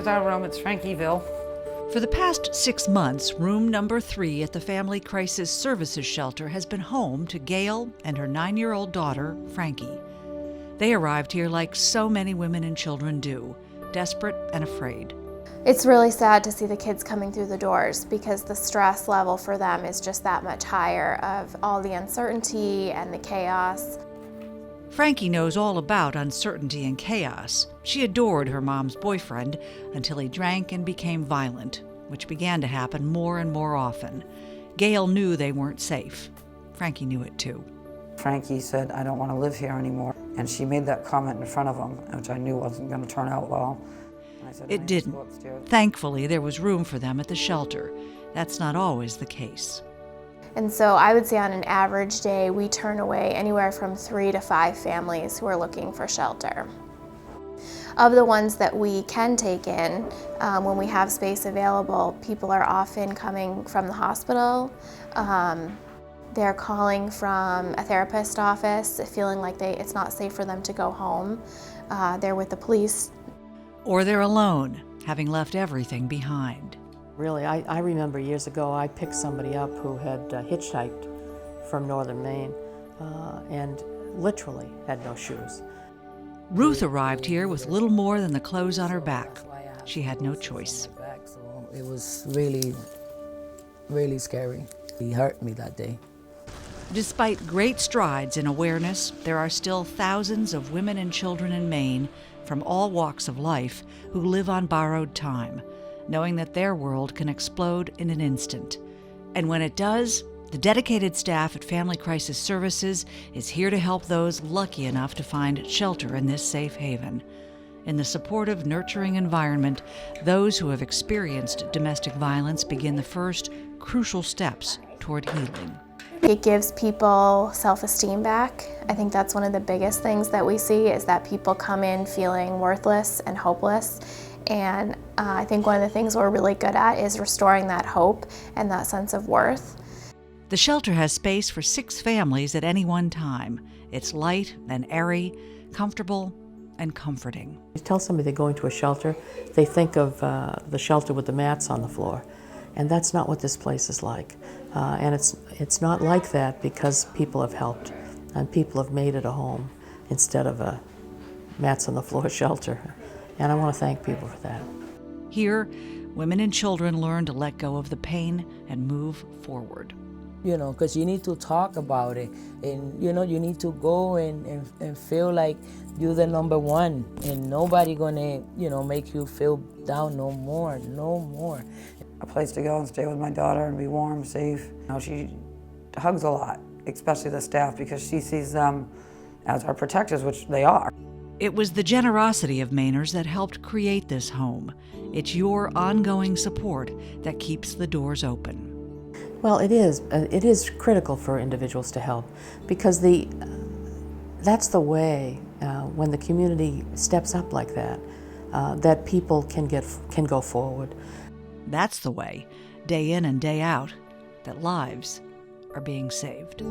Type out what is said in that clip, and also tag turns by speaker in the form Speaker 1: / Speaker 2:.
Speaker 1: Here's our room. It's Frankieville.
Speaker 2: For the past 6 months, room number 3 at the Family Crisis Services Shelter has been home to Gail and her 9-year-old daughter, Frankie. They arrived here like so many women and children do, desperate and afraid.
Speaker 3: It's really sad to see the kids coming through the doors because the stress level for them is just that much higher of all the uncertainty and the chaos.
Speaker 2: Frankie knows all about uncertainty and chaos. She adored her mom's boyfriend until he drank and became violent, which began to happen more and more often. Gail knew they weren't safe. Frankie knew it too.
Speaker 1: Frankie said, I don't want to live here anymore. And she made that comment in front of him, which I knew wasn't going to turn out well. And I said,
Speaker 2: It didn't.
Speaker 1: Go upstairs.
Speaker 2: Thankfully, there was room for them at the shelter. That's not always the case.
Speaker 3: And so I would say on an average day, we turn away anywhere from 3 to 5 families who are looking for shelter. Of the ones that we can take in, when we have space available, people are often coming from the hospital. They're calling from a therapist's office, feeling like it's not safe for them to go home. They're with the police.
Speaker 2: Or they're alone, having left everything behind.
Speaker 4: Really, I remember years ago I picked somebody up who had hitchhiked from northern Maine and literally had no shoes.
Speaker 2: Ruth arrived here with little more than the clothes on her back. She had no choice.
Speaker 5: It was really, really scary. He hurt me that day.
Speaker 2: Despite great strides in awareness, there are still thousands of women and children in Maine from all walks of life who live on borrowed time, knowing that their world can explode in an instant. And when it does, the dedicated staff at Family Crisis Services is here to help those lucky enough to find shelter in this safe haven. In the supportive, nurturing environment, those who have experienced domestic violence begin the first crucial steps toward healing.
Speaker 3: It gives people self-esteem back. I think that's one of the biggest things that we see is that people come in feeling worthless and hopeless. And I think one of the things we're really good at is restoring that hope and that sense of worth.
Speaker 2: The shelter has space for 6 families at any one time. It's light and airy, comfortable and comforting.
Speaker 4: You tell somebody they're going to a shelter, they think of the shelter with the mats on the floor. And that's not what this place is like. And it's not like that because people have helped and people have made it a home instead of a mats on the floor shelter. And I want to thank people for that.
Speaker 2: Here, women and children learn to let go of the pain and move forward.
Speaker 5: You know, because you need to talk about it. And, you know, you need to go and feel like you're the number one. And nobody gonna, you know, make you feel down no more, no more.
Speaker 1: A place to go and stay with my daughter and be warm, safe. You know, she hugs a lot, especially the staff, because she sees them as our protectors, which they are.
Speaker 2: It was the generosity of Mainers that helped create this home. It's your ongoing support that keeps the doors open.
Speaker 4: Well, it is critical for individuals to help because that's the way when the community steps up like that, that people can go forward.
Speaker 2: That's the way, day in and day out, that lives are being saved.